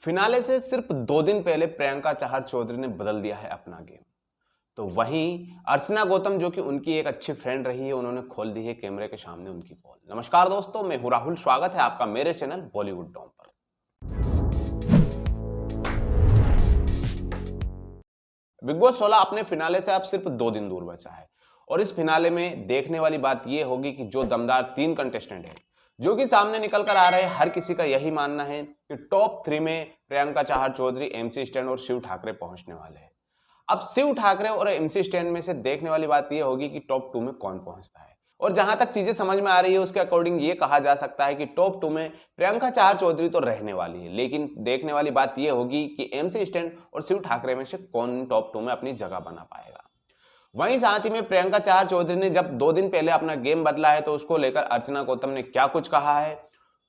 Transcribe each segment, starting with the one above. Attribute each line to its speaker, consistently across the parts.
Speaker 1: Finale से सिर्फ 2 दिन पहले प्रियंका चहर चौधरी ने बदल दिया है अपना गेम। तो वहीं अर्चना गौतम जो कि उनकी एक अच्छी फ्रेंड रही है, उन्होंने खोल दी है कैमरे के सामने उनकी पोल। नमस्कार दोस्तों, मैं हूं राहुल। स्वागत है आपका मेरे चैनल बॉलीवुड डॉन पर। बिग बॉस 16 अपने फिनाले से अब सिर्फ 2 दिन दूर बचा है और इस फिनाले में देखने वाली बात यह होगी कि जो दमदार 3 कंटेस्टेंट हैं जो कि सामने निकल कर आ रहे हैं, हर किसी का यही मानना है कि टॉप 3 में प्रियंका चहर चौधरी, एमसी स्टैन और शिव ठाकरे पहुंचने वाले हैं। अब शिव ठाकरे और एमसी स्टैन में से देखने वाली बात यह होगी कि टॉप 2 में कौन पहुंचता है। और जहां तक चीजें समझ में आ रही है उसके अकॉर्डिंग ये कहा जा सकता है कि टॉप 2 में प्रियंका चहर चौधरी तो रहने वाली है, लेकिन देखने वाली बात यह होगी कि एमसी स्टैन और शिव ठाकरे में से कौन टॉप 2 में अपनी जगह बना पाएगा। वहीं साथ ही में प्रियंका चहर चौधरी ने जब 2 दिन पहले अपना गेम बदला है तो उसको लेकर अर्चना गौतम ने क्या कुछ कहा है,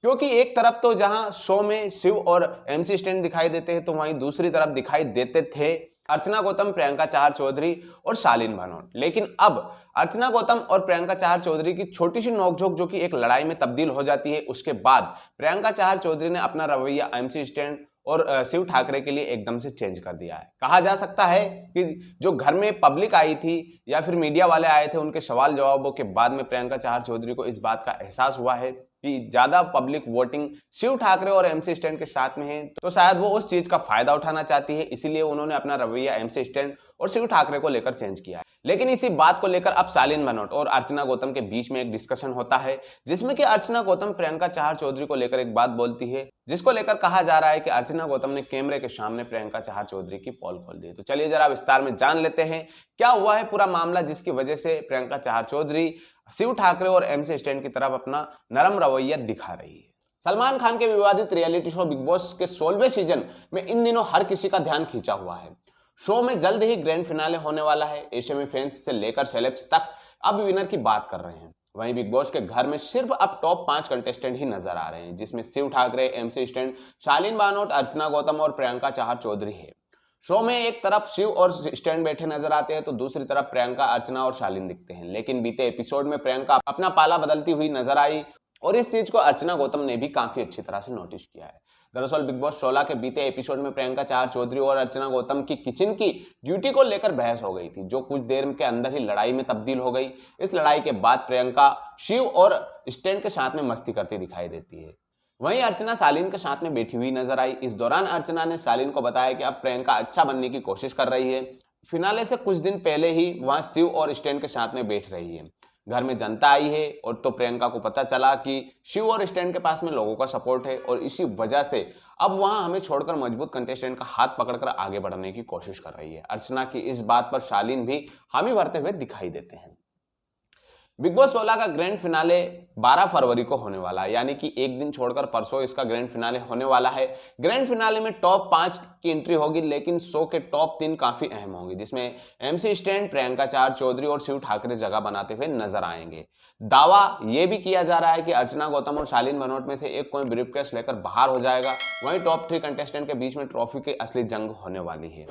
Speaker 1: क्योंकि एक तरफ तो जहां शो में शिव और एमसी स्टैन दिखाई देते हैं तो वहीं दूसरी तरफ दिखाई देते थे अर्चना गौतम, प्रियंका चहर चौधरी और शालीन भनोट। लेकिन अब अर्चना गौतम और प्रियंका चहर चौधरी की छोटी सी नोकझोंक जो कि एक लड़ाई में तब्दील हो जाती है, उसके बाद प्रियंका चहर चौधरी ने अपना रवैया एमसी स्टैन और शिव ठाकरे के लिए एकदम से चेंज कर दिया है। कहा जा सकता है कि जो घर में पब्लिक आई थी या फिर मीडिया वाले आए थे, उनके सवाल जवाबों के बाद में प्रियंका चहर चौधरी को इस बात का एहसास हुआ है कि ज्यादा पब्लिक वोटिंग शिव ठाकरे और एमसी स्टैन के साथ में है, तो शायद वो उस चीज का फायदा उठाना चाहती है, इसीलिए उन्होंने अपना रवैया एमसी स्टैन और शिव ठाकरे को लेकर चेंज किया है। लेकिन इसी बात को लेकर अब शालीन भनोट और अर्चना गौतम के बीच में एक डिस्कशन होता है, जिसमें कि अर्चना गौतम प्रियंका चहर चौधरी को लेकर एक बात बोलती है, जिसको लेकर कहा जा रहा है कि अर्चना गौतम ने कैमरे के सामने प्रियंका चहर चौधरी की पोल खोल दी। तो चलिए जरा विस्तार में जान लेते हैं क्या हुआ है पूरा मामला, जिसकी वजह से प्रियंका चहर चौधरी शिव ठाकरे और एमसी स्टैन की तरफ अपना नरम रवैया दिखा रही है। सलमान खान के विवादित रियलिटी शो बिग बॉस के 16वें सीजन में इन दिनों हर किसी का ध्यान खींचा हुआ है। शो में जल्द ही ग्रैंड फिनाले होने वाला है। ऐसे में फैंस से लेकर सेलेब्स तक अब विनर की बात कर रहे हैं। वहीं बिग बॉस के घर में सिर्फ अब टॉप 5 कंटेस्टेंट ही नजर आ रहे हैं, जिसमें शिव ठाकरे, एमसी स्टैन, शालीन भनोट, अर्चना गौतम और प्रियंका चहर चौधरी है। शो में एक तरफ शिव और स्टैन बैठे नजर आते हैं तो दूसरी तरफ प्रियंका, अर्चना और शालीन दिखते हैं। लेकिन बीते एपिसोड में प्रियंका अपना पाला बदलती हुई नजर आई और इस चीज को अर्चना गौतम ने भी काफी अच्छी तरह से नोटिस किया है। दरअसल बिग बॉस 16 के बीते एपिसोड में प्रियंका चहर चौधरी और अर्चना गौतम की किचन की ड्यूटी को लेकर बहस हो गई थी, जो कुछ देर के अंदर ही लड़ाई में तब्दील हो गई। इस लड़ाई के बाद प्रियंका शिव और स्टैन के साथ में मस्ती करती दिखाई देती है। वहीं अर्चना शालीन के साथ में बैठी हुई नजर आई। इस दौरान अर्चना ने शालीन को बताया कि अब प्रियंका अच्छा बनने की कोशिश कर रही है। फिनाले से कुछ दिन पहले ही वहां शिव और स्टैन के साथ में बैठ रही है। घर में जनता आई है और तो प्रियंका को पता चला कि शिव और स्टैन के पास में लोगों का सपोर्ट है और इसी वजह से अब वहां हमें छोड़कर मजबूत कंटेस्टेंट का हाथ पकड़कर आगे बढ़ने की कोशिश कर रही है। अर्चना की इस बात पर शालीन भी हामी भरते हुए दिखाई देते हैं। बिग बॉस 16 का ग्रैंड फिनाले 12 फरवरी को होने वाला है, यानी कि एक दिन छोड़कर परसों इसका ग्रैंड फिनाले होने वाला है। ग्रैंड फिनाले में टॉप 5 की एंट्री होगी, लेकिन शो के टॉप 3 काफी अहम होंगे, जिसमें एमसी स्टैन, प्रियंका चहर चौधरी और शिव ठाकरे जगह बनाते हुए नजर आएंगे। दावा यह भी किया जा रहा है कि अर्चना गौतम और शालीन भनोट में से एक कोई ब्रीफकेस लेकर बाहर हो जाएगा। वहीं टॉप 3 कंटेस्टेंट के बीच में ट्रॉफी की असली जंग होने वाली है।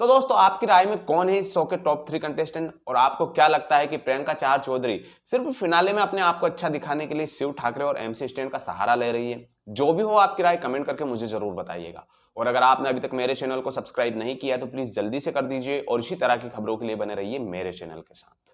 Speaker 1: तो दोस्तों, आपकी राय में कौन है इस शो के टॉप 3 कंटेस्टेंट और आपको क्या लगता है कि प्रियंका चहर चौधरी सिर्फ फिनाले में अपने आप को अच्छा दिखाने के लिए शिव ठाकरे और एमसी स्टैन का सहारा ले रही है? जो भी हो, आपकी राय कमेंट करके मुझे जरूर बताइएगा। और अगर आपने अभी तक मेरे चैनल को सब्सक्राइब नहीं किया तो प्लीज जल्दी से कर दीजिए और इसी तरह की खबरों के लिए बने रहिए मेरे चैनल के साथ।